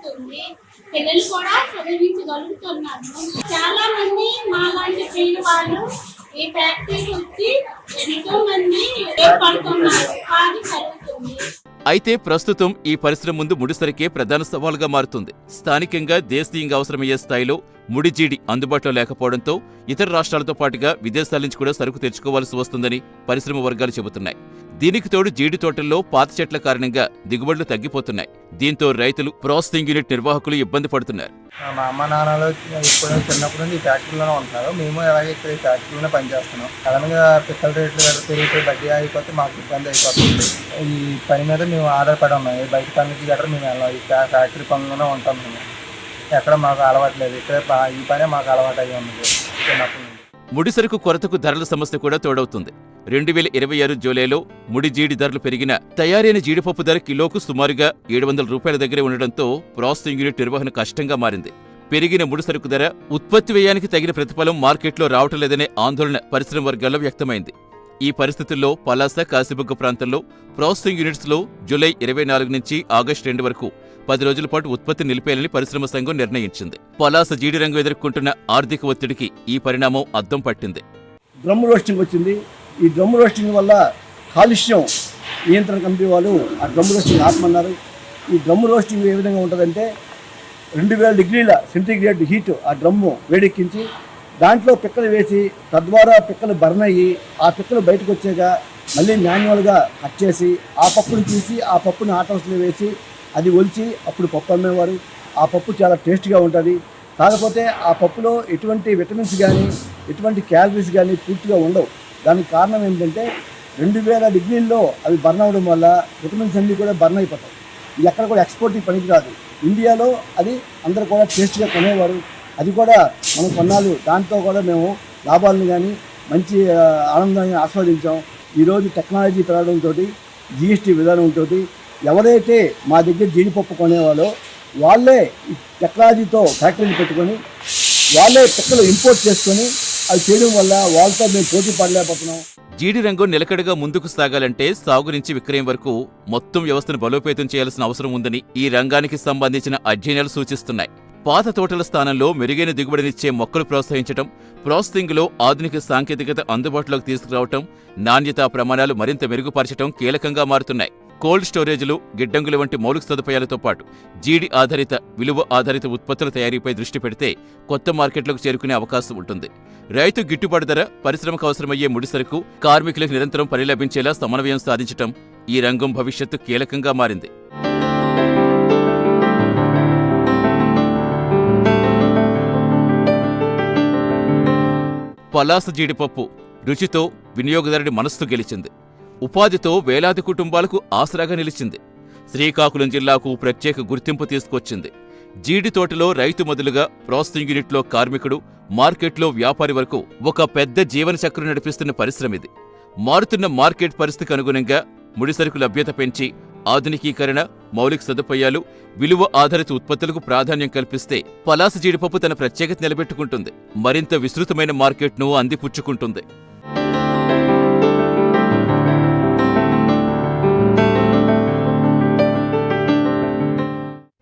జరుగుతుంది. పిల్లలు కూడా చదివించగలుగుతున్నాము. చాలా మంది మాలాంటి పిల్లల వాళ్ళు ఈ ఫ్యాక్టరీకి వచ్చి ఎంతో మంది ఏర్పడుతున్నారు. ఉపాధి కలుగుతుంది. అయితే ప్రస్తుతం ఈ పరిశ్రమ ముందు ముడిసరికే ప్రధాన సవాలుగా మారుతుంది. స్థానికంగా దేశీయంగా అవసరమయ్యే స్థాయిలో ముడిజీడి అందుబాటులో లేకపోవడంతో ఇతర రాష్ట్రాలతో పాటుగా విదేశాల నుంచి కూడా సరుకు తెచ్చుకోవాల్సి వస్తుందని పరిశ్రమ వర్గాలు చెబుతున్నాయి. దీనికి తోడు జీడి తోటల్లో పాత చెట్ల కారణంగా దిగుబడులు తగ్గిపోతున్నాయి. దీంతో రైతులు, ప్రాసెసింగ్ యూనిట్ నిర్వాహకులు ఇబ్బంది పడుతున్నారు. మా అమ్మ నాన్నలు ఇప్పుడు చిన్నప్పటి నుంచి ఈ ఫ్యాక్టరీలోనే ఉంటున్నారు. మేము అలాగే ఇక్కడ ఈ ఫ్యాక్టరీలోనే పనిచేస్తున్నాం. సడన్గా పిక్కల రేట్లు పెరిగిపోయి బడ్డీ అయిపోతే మాకు ఇబ్బంది అయిపోతుంది. ఈ పని మీద మేము ఆధారపడి ఉన్నాం. బయట పనికి గట్రా మేము వెళ్ళాం. ఈ ఫ్యాక్టరీ పనుల్లోనే ఉంటాం. మేము ఎక్కడ మాకు అలవాట్లేదు. ఇక్కడ ఈ పనే మాకు అలవాటు అయ్యి ఉన్నది చిన్నప్పటి నుంచి. ముడిసరుకు కొరతకు ధరల సమస్య కూడా తోడవుతుంది. 2026 జూలైలో ముడి జీడి ధరలు పెరిగిన తయారైన జీడిపప్పు ధర కిలోకు సుమారుగా 700 రూపాయల దగ్గరే ఉండడంతో ప్రాసెసింగ్ యూనిట్ నిర్వహణ కష్టంగా మారింది. పెరిగిన ముడిసరుకు ధర, ఉత్పత్తి వ్యయానికి తగిన ప్రతిఫలం మార్కెట్లో రావటం లేదనే ఆందోళన పరిశ్రమ వర్గాల్లో వ్యక్తమైంది. ఈ పరిస్థితుల్లో పలాస, కాశీబుగ్గ ప్రాంతంలో ప్రాసెసింగ్ యూనిట్స్లో జూలై 24 నుంచి ఆగస్టు 2 వరకు 10 రోజుల పాటు ఉత్పత్తి నిలిపేయాలని పరిశ్రమ సంఘం నిర్ణయించింది. పలాస జీడి రంగం ఎదుర్కొంటున్న ఆర్థిక ఒత్తిడికి ఈ పరిణామం అద్దం పట్టింది. డ్రమ్ రోస్టింగ్ వచ్చింది. ఈ డ్రమ్ రోస్టింగ్ వల్ల కాలుష్యం నియంత్రణ కమిటీ వాళ్ళు ఆ డ్రమ్ రోస్టింగ్ ఆపమన్నారు. ఈ డ్రమ్ రోస్టింగ్ ఏ విధంగా ఉంటుందంటే 2000 డిగ్రీల సెంటీగ్రేడ్ హీట్ ఆ డ్రమ్ము వేడెక్కించి దాంట్లో పిక్కలు వేసి తద్వారా పిక్కలు బర్న్ అయ్యి ఆ పిక్కలు బయటకు వచ్చాక మళ్ళీ మాన్యువల్గా కట్ చేసి ఆ పప్పును తీసి ఆ పప్పుని హాట్ హౌస్లో వేసి అది ఒలిచి అప్పుడు పప్పు అమ్మేవారు. ఆ పప్పు చాలా టేస్ట్గా ఉంటుంది. కాకపోతే ఆ పప్పులో ఎటువంటి విటమిన్స్ కానీ ఎటువంటి క్యాలరీస్ కానీ పూర్తిగా ఉండవు. దానికి కారణం ఏంటంటే 2000 డిగ్రీల్లో అవి బర్న్ అవ్వడం వల్ల విటమిన్స్ అన్నీ కూడా బర్న్ అయిపోతాయి. ఇది ఎక్కడ కూడా ఎక్స్పోర్ట్కి పనికి రాదు. ఇండియాలో అది అందరూ కూడా టేస్ట్గా కొనేవారు. అది కూడా మనం కొన్నాళ్ళు దాంతో కూడా మేము లాభాలను కానీ మంచి ఆనందాన్ని ఆస్వాదించాం. ఈరోజు టెక్నాలజీ పెరగడంతో జిఎస్టీ విధానంతో ఎవరైతే మా దగ్గర జీడిపప్పు కొనేవాళ్ళో వాళ్ళే ఈ టెక్నాలజీతో ఫ్యాక్టరీని పెట్టుకొని వాళ్ళే పిక్కలు ఇంపోర్ట్ చేసుకొని అది చేయడం వల్ల వాళ్ళతో మేము పోటీ పడలేకపోతున్నాం. జీడి రంగం నిలకడగా ముందుకు సాగాలంటే సాగు నుంచి విక్రయం వరకు మొత్తం వ్యవస్థను బలోపేతం చేయాల్సిన అవసరం ఉందని ఈ రంగానికి సంబంధించిన అధ్యయనాలు సూచిస్తున్నాయి. పాత తోటల స్థానంలో మెరుగైన దిగుబడినిచ్చే మొక్కలు ప్రోత్సహించడం, ప్రాసెసింగ్లో ఆధునిక సాంకేతికత అందుబాటులోకి తీసుకురావటం, నాణ్యతా ప్రమాణాలు మరింత మెరుగుపరచడం కీలకంగా మారుతున్నాయి. కోల్డ్ స్టోరేజ్లు, గిడ్డంగుల వంటి మౌలిక సదుపాయాలతో పాటు జీడి ఆధారిత, విలువ ఆధారిత ఉత్పత్తుల తయారీపై దృష్టి పెడితే కొత్త మార్కెట్లకు చేరుకునే అవకాశం ఉంటుంది. రైతు గిట్టుబాటు ధర, పరిశ్రమకు అవసరమయ్యే ముడిసరుకు, కార్మికులకు నిరంతరం పని లభించేలా సమన్వయం సాధించటం ఈ రంగం భవిష్యత్తు కీలకంగా మారింది. పలాస జీడిపప్పు రుచితో వినియోగదారుడి మనస్సు గెలిచింది. ఉపాధితో వేలాది కుటుంబాలకు ఆసరాగా నిలిచింది. శ్రీకాకుళం జిల్లాకు ప్రత్యేక గుర్తింపు తీసుకొచ్చింది. జీడి తోటలో రైతు మొదలుగా ప్రాసెసింగ్ యూనిట్లో కార్మికుడు, మార్కెట్లో వ్యాపారి వరకు ఒక పెద్ద జీవన చక్రం నడిపిస్తున్న పరిశ్రమిది. మారుతున్న మార్కెట్ పరిస్థితికి అనుగుణంగా ముడిసరుకు లభ్యత పెంచి ఆధునికీకరణ, మౌలిక సదుపాయాలు, విలువ ఆధారిత ఉత్పత్తులకు ప్రాధాన్యం కల్పిస్తే పలాస జీడిపప్పు తన ప్రత్యేకత నిలబెట్టుకుంటుంది. మరింత విస్తృతమైన మార్కెట్ను అందిపుచ్చుకుంటుంది.